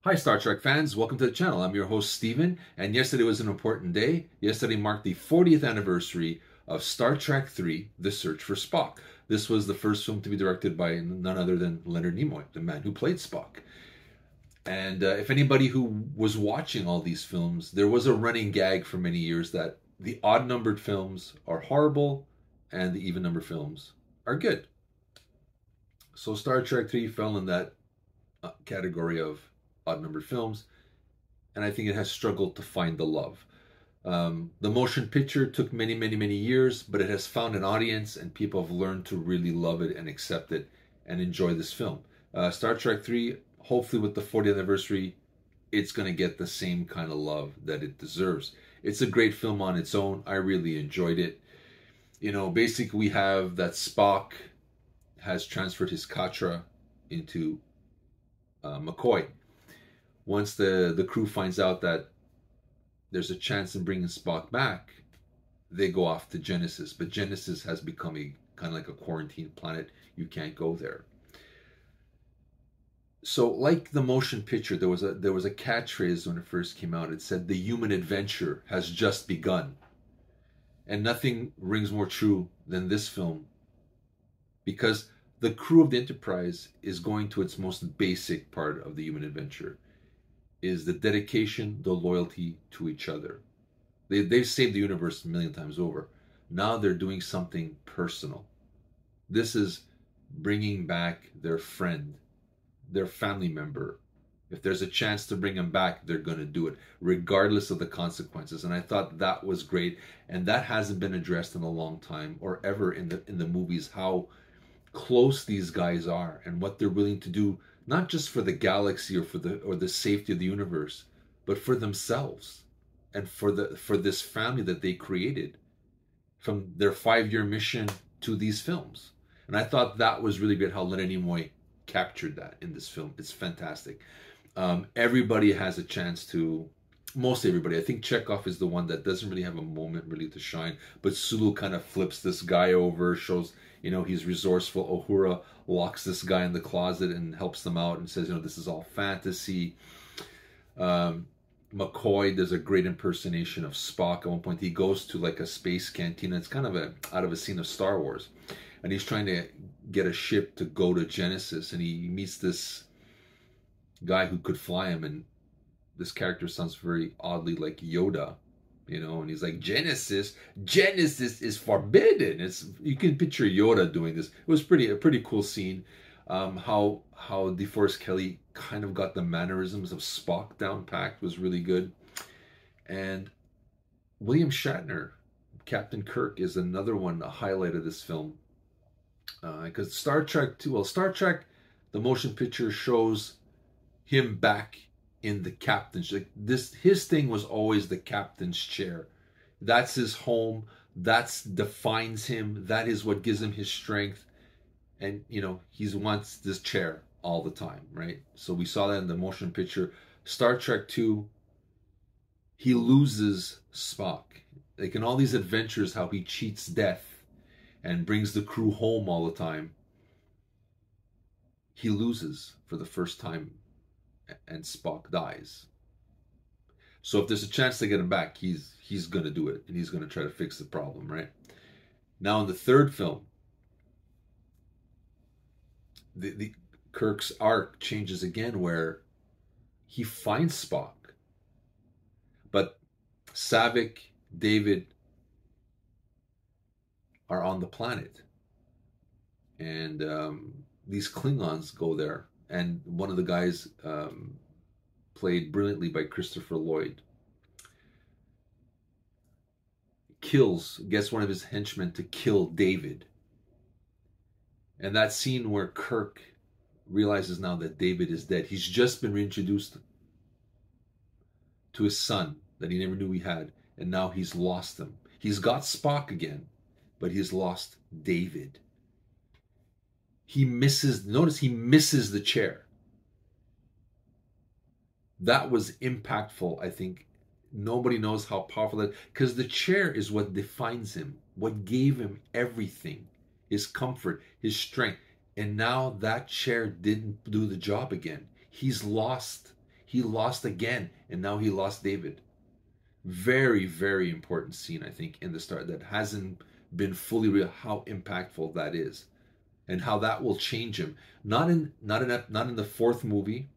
Hi, Star Trek fans. Welcome to the channel. I'm your host, Steven, and yesterday was an important day. Yesterday marked the 40th anniversary of Star Trek III, The Search for Spock. This was the first film to be directed by none other than Leonard Nimoy, the man who played Spock. And if anybody who was watching all these films, there was a running gag for many years that the odd-numbered films are horrible and the even-numbered films are good. So Star Trek III fell in that category of odd-numbered films, and I think it has struggled to find the love. The motion picture took many, many, many years, but it has found an audience, and people have learned to really love it and accept it and enjoy this film. Star Trek 3, hopefully with the 40th anniversary, it's going to get the same kind of love that it deserves. It's a great film on its own. I really enjoyed it. You know, basically we have that Spock has transferred his Katra into McCoy. Once the crew finds out that there's a chance in bringing Spock back, they go off to Genesis. But Genesis has become a kind of like a quarantine planet. You can't go there. So, like the motion picture, there was a catchphrase when it first came out. It said, "The human adventure has just begun," and nothing rings more true than this film, because the crew of the Enterprise is going to its most basic part of the human adventure. Is the dedication, the loyalty to each other. They've saved the universe a million times over. Now they're doing something personal. This is bringing back their friend, their family member. If there's a chance to bring them back, they're going to do it, regardless of the consequences. And I thought that was great. And that hasn't been addressed in a long time, or ever in the movies, how close these guys are and what they're willing to do, not just for the galaxy or for the safety of the universe, but for themselves and for this family that they created from their 5-year mission to these films. And I thought that was really great how Leonard Nimoy captured that in this film. It's fantastic. Everybody has a chance to, most everybody. I think Chekhov is the one that doesn't really have a moment really to shine, but Sulu kind of flips this guy over, shows, you know, he's resourceful. Uhura locks this guy in the closet and helps them out and says, you know, this is all fantasy. McCoy does a great impersonation of Spock. At one point, he goes to like a space cantina. It's kind of out of a scene of Star Wars, and he's trying to get a ship to go to Genesis, and he meets this guy who could fly him, and this character sounds very oddly like Yoda, you know, and he's like, Genesis is forbidden. You can picture Yoda doing this. It was a pretty cool scene. How DeForest Kelley kind of got the mannerisms of Spock down packed was really good. And William Shatner, Captain Kirk, is another one, a highlight of this film. Because Star Trek, the motion picture shows him back in the captain's, like this, his thing was always the captain's chair. That's his home. That defines him. That is what gives him his strength. And you know, he wants this chair all the time, right? So we saw that in the motion picture. Star Trek 2, he loses Spock. Like in all these adventures, how he cheats death and brings the crew home all the time. He loses for the first time, and Spock dies. So if there's a chance to get him back, he's going to do it, and he's going to try to fix the problem, right? Now in the third film, the Kirk's arc changes again, where he finds Spock, but Saavik, David are on the planet, and these Klingons go there. And one of the guys, played brilliantly by Christopher Lloyd, gets one of his henchmen to kill David. And that scene where Kirk realizes now that David is dead. He's just been reintroduced to his son that he never knew he had. And now he's lost him. He's got Spock again, but he's lost David. Notice he misses the chair. That was impactful, I think. Nobody knows how powerful that, because the chair is what defines him, what gave him everything, his comfort, his strength. And now that chair didn't do the job again. He's lost He lost again, and now he lost David. Very, very important scene, I think, in the start that hasn't been fully real. How impactful that is, and how that will change him. Not in the fourth movie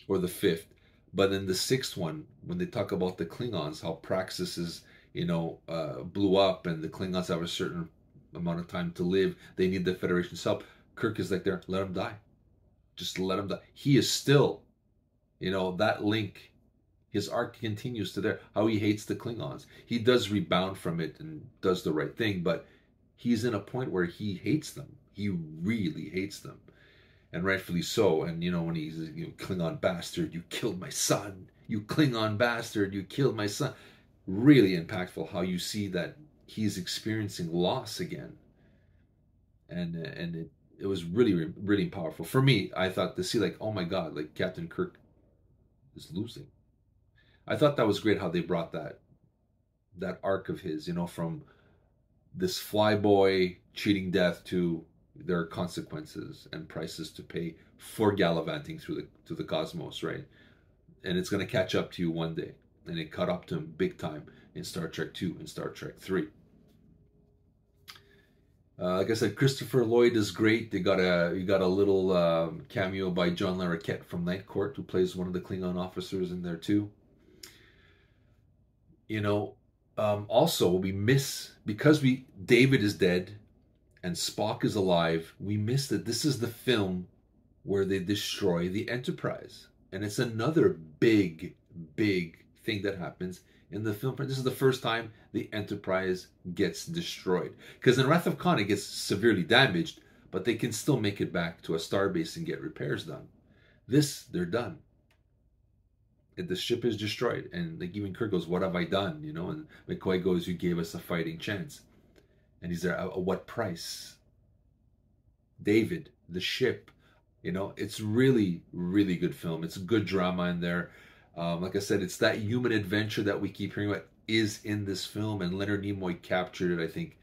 or the fifth, but in the sixth one, when they talk about the Klingons, how Praxis is, blew up, and the Klingons have a certain amount of time to live. They need the Federation's help. Kirk is like, there, let him die. Just let him die. He is still, that link. His arc continues to there. How he hates the Klingons. He does rebound from it and does the right thing, but he's in a point where he hates them. He really hates them, and rightfully so. And when he's, Klingon bastard, you killed my son. You Klingon bastard, you killed my son. Really impactful how you see that he's experiencing loss again, and it was really, really powerful for me. I thought to see, like, oh my God, like Captain Kirk is losing. I thought that was great how they brought that arc of his, from this flyboy cheating death to there are consequences and prices to pay for gallivanting through the cosmos, right? And it's going to catch up to you one day. And it caught up to him big time in Star Trek 2 and Star Trek 3. Like I said, Christopher Lloyd is great. You got a little cameo by John Larroquette from Night Court, who plays one of the Klingon officers in there too. Also we miss, because David is dead and Spock is alive, we miss that this is the film where they destroy the Enterprise. And it's another big, big thing that happens in the film. This is the first time the Enterprise gets destroyed. Because in Wrath of Khan, it gets severely damaged, but they can still make it back to a starbase and get repairs done. They're done. The ship is destroyed. And like even Kirk goes, what have I done? And McCoy goes, you gave us a fighting chance. And he's there, at what price? David, the ship. It's really, really good film. It's a good drama in there. Like I said, it's that human adventure that we keep hearing about is in this film, and Leonard Nimoy captured it, I think,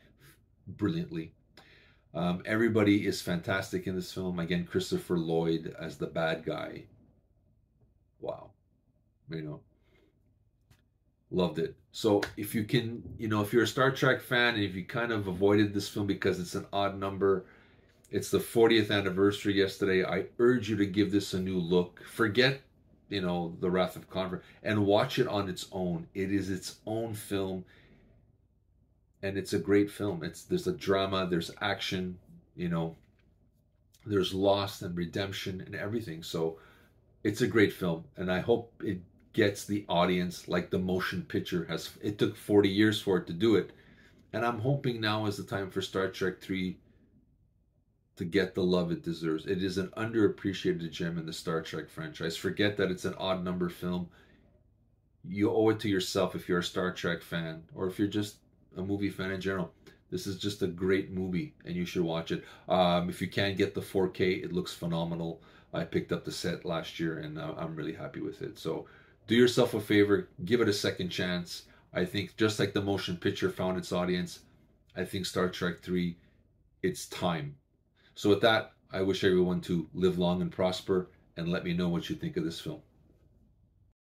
brilliantly. Everybody is fantastic in this film. Again, Christopher Lloyd as the bad guy. Wow. Loved it. So if you can, if you're a Star Trek fan and if you kind of avoided this film because it's an odd number, it's the 40th anniversary yesterday, I urge you to give this a new look. Forget, the Wrath of Khan, and watch it on its own. It is its own film, and it's a great film. There's a drama, there's action, there's loss and redemption and everything. So it's a great film, and I hope it gets the audience like the motion picture has. It took 40 years for it to do it, and I'm hoping now is the time for Star Trek 3 to get the love it deserves. It is an underappreciated gem in the Star Trek franchise. Forget that it's an odd number film. You owe it to yourself if you're a Star Trek fan, or if you're just a movie fan in general. This is just a great movie, and you should watch it. If you can get the 4K, it looks phenomenal. I picked up the set last year, and I'm really happy with it. So do yourself a favor, give it a second chance. I think just like the motion picture found its audience, I think Star Trek 3, it's time. So with that, I wish everyone to live long and prosper, and let me know what you think of this film.